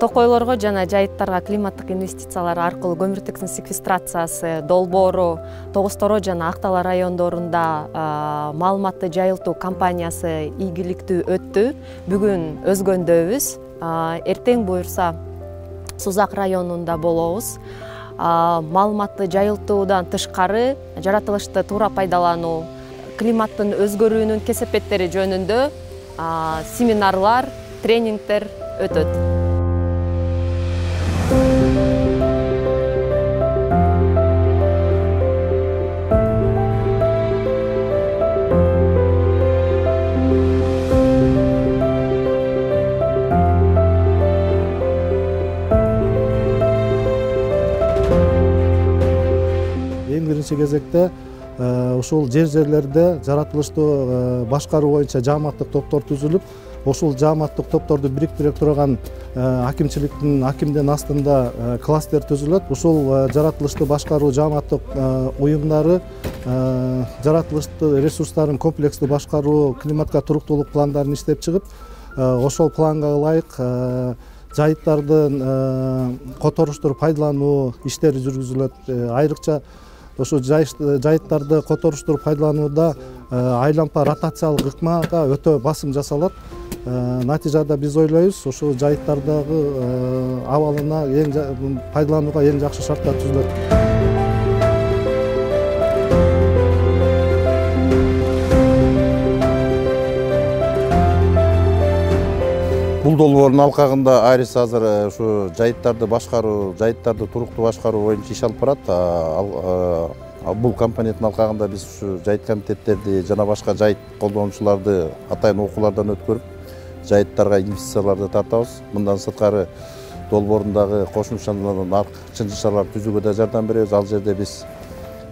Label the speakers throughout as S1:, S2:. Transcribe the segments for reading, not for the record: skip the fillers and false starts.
S1: токойлорго жана жайыттарга климаттык инвестициялар аркылуу көмүртектин секвестрациясы Долбоору, Тогосторо жана Актала райондорунда маалыматты жайылтуу кампаниясы ийгиликтүү өттү. Бүгүн өзгөндөбүз. Эртең буюрса Сузак районунда болобуз. Маалыматты жайылтуудан тышкары жаратылышты туура пайдалануу, климаттын өзгөрүүнүн кесепеттери жөнүндө семинарлар, тренингдер өтөт.
S2: Эң биринчи кезекте ушул жерлерде жаратылыштуу башкаруу боюнча жааматтык топтор түзүлүп, ошол жааматтык топторду бириктире турган акимдин астында кластер түзүлөт. Ушул жаратылыштуу башкаруу жааматтык уюмдары жаратылыштуу ресурстарын комплекстүү башкаруу, климатка туруктуулук пландарын иштеп чыгып, ошол планга ылайык жайыттардын которуштур пайдалануу иштери жүргүзүлөт. Айрыкча ошо жайыттарды которуштур пайдаланууда айлампа ротациялык ыкмага өтө басым жасалат. Натыйжада биз ойлойбуз, ошо жайыттардагы абалына пайдаланууга эң жакшы шарттар түзүлөт.
S3: Бул долбоордун алкагында Айрис азыр ушу жайыттарды башкаруу, жайыттарды туруктуу башкаруу боюнча иш алып барат. Бул компоненттин алкагында биз ушу жайыт комитеттерди жана башка жайыт колдонуучуларды атайын окуулардан өткөрүп, жайыттарга инвестицияларды тартабыз. Мындан сырткары долбоорундагы кошумчаларын чынжырчаларды түзүүгө да жардам беребиз. Ал жерде биз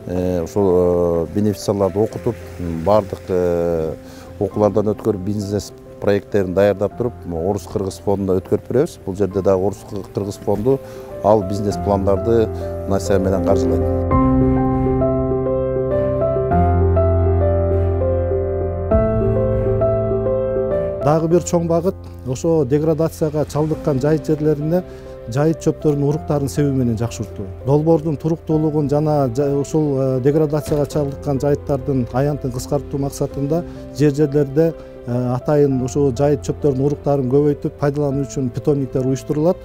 S3: ушул бенефициарларды окутуп, бардык окуулардан өткөрүп, бизнес проекттерин даярдап туруп, Орус-Кыргыз фондуна өткөрүп беребиз. Бул жерде да Орус-Кыргыз фонду ал бизнес пландарды насия менен каржылайт.
S2: Дагы бир чоң багыт ошо деградацияга чалдыккан жайыт жерлерине жайыт чөптөрүнүн уруктарын себүү менен жакшыртуу. Долбоордун туруктуулугун жана ушул деградацияга чалдыккан жайыттардын аянтын кыскартуу максатында жерлерде атайын ошо жайыт чөптөрүнүн уруктарын көбөйтүп пайдалануу үчүн питомниктер уюштурулат.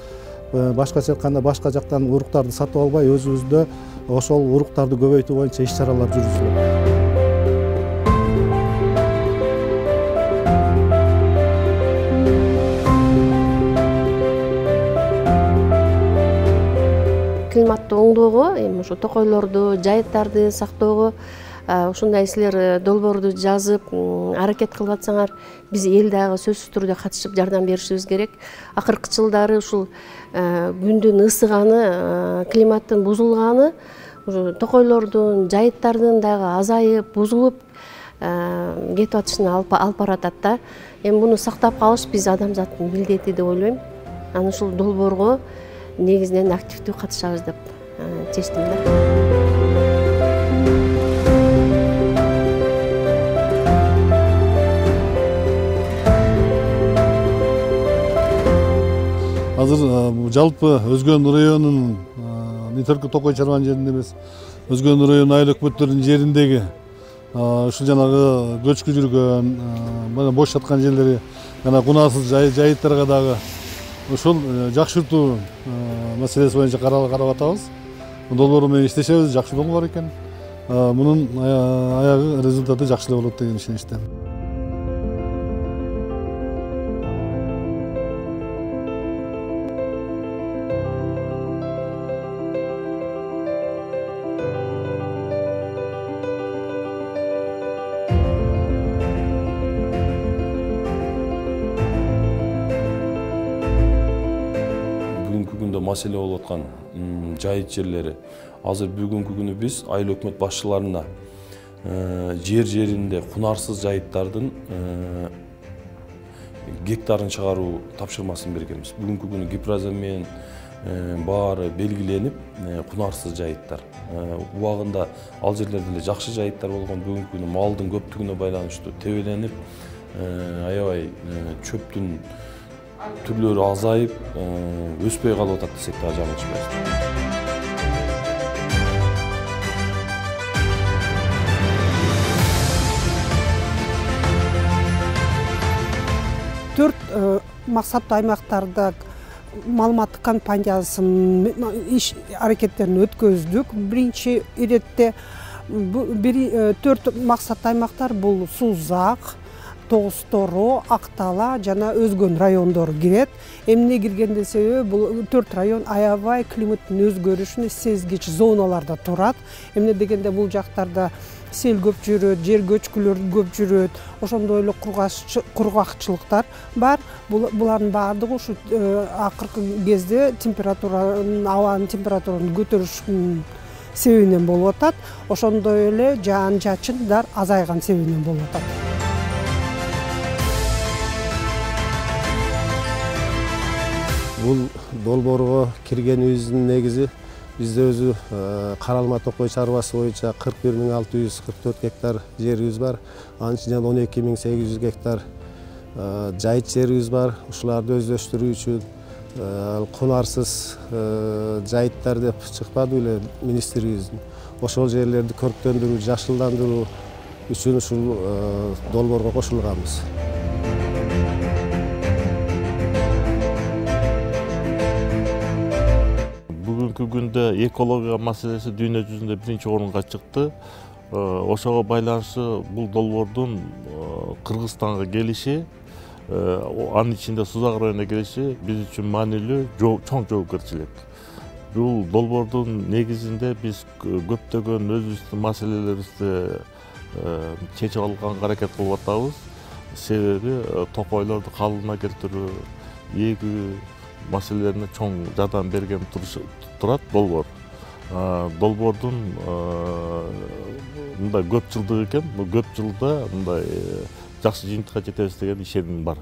S2: Башкача айтканда башка жактан уруктарды сатып албай, өзүбүздө ошол уруктарды көбөйтүү боюнча иш-чаралар жүргүзүлөт.
S4: Климатты оңдоого, эми ушу токойлорду, жайыттарды сактоого ушундай силер долбоорду жазып, аракет кылып атсаңар, биз эл дагы сөзсүз түрдө катышып жардам беришибиз керек. Акыркы жылдары ушул күндүн ысыганы, климаттын бузулганы, токойлордун, жайыттардын дагы азайып, бузулуп кетип атышына алып баратат да. Эми муну сактап калыш биз адамзаттын милдети деп ойлойм. Анан ушул долбоорго негизинен активдүү катышабыз деп чечтим да.
S5: Азыр жалпы Өзгөн районунун не только Токой чарбан жеринде эмес, Өзгөн району айыл өкмөттөрүнүн жериндеги ушул жанагы көчкү жүргөн, мына бош жаткан жерлери, жана кунарсыз жайыттарга дагы ушул жакшыртуу маселеси боюнча карап атабыз. Долбоор менен иштешебиз, жакшы долбоор экен. Мунун аягы результаты жакшы болот деген ишеничтемин.
S6: Маселе болуп аткан жайыт жерлери. Азыр бүгүнкү күнү биз айыл өкмөт башчыларына жеринде кунарсыз жайыттардын гектарын чыгаруу тапшырмасын бергенбиз. Бүгүнкү күнү Гипрозен менен баары белгиленип, кунарсыз жайыттар. Убагында ал жерлерде эле жакшы жайыттар болгон, бүгүнкү күнү малдын көптүгүнө байланыштуу тебеленип, аябай чөптүн түрлөрү азайып өспөй калып атат десек дагы жаңылыш болбойт.
S7: Төрт максаттуу аймактарда маалыматтык кампаниясынын иш аракеттерин өткөздүк. Биринчи иретте төрт максаттуу аймактар бул Сузак, Тогуз Тороо, Актала жана Өзгөн райондору кирет. Эмне киргенде себеби бул төрт район аябай климаттын өзгөрүшүнө сезгич зоналарда турат. Эмне дегенде бул жактарда сел көп жүрөт, жер көчкүлөр көп жүрөт, ошондой эле кургакчылыктар бар. Булардын баардыгы ушу акыркы кезде абанын температуранын көтөрүшүнүн себебинен болуп атат. Ошондой эле жаан-чачындар азайган себебинен болуп атат.
S8: Бул долбоорго киргенибиздин негизи бизде өзү Каралма Токой чарбасы боюнча 41.644 гектар жерибиз бар. Анын ичинен 12.800 гектар жайыт жерибиз бар. Ушуларды өздөштүрүү үчүн кунарсыз жайыттар деп чыкпады беле министрибиздин. Ошол жерлерди көрктөндүрүү, жашылдандыруу үчүн ушул долбоорго кошулганбыз.
S9: Бүгүнкү күндө экология маселеси дүйнө жүзүндө биринчи орунга чыкты. Ошого байланыштуу бул долбоордун Кыргызстанга келиши, анын ичинде Сузак районуна келиши биз үчүн маанилүү, чоң жоопкерчилик. Бул долбоордун негизинде биз көптөгөн өзүбүздүн маселелерибизди чечип алганга аракет кылып атабыз. Себеби токойлорду калыбына келтирүү, эгүү маселелерине чоң жардам берген турат долбоор. Долбоордун мындай көп жылдык экен, бул көп жылда мындай жакшы жыйынтыкка жетебиз деген ишеним бар.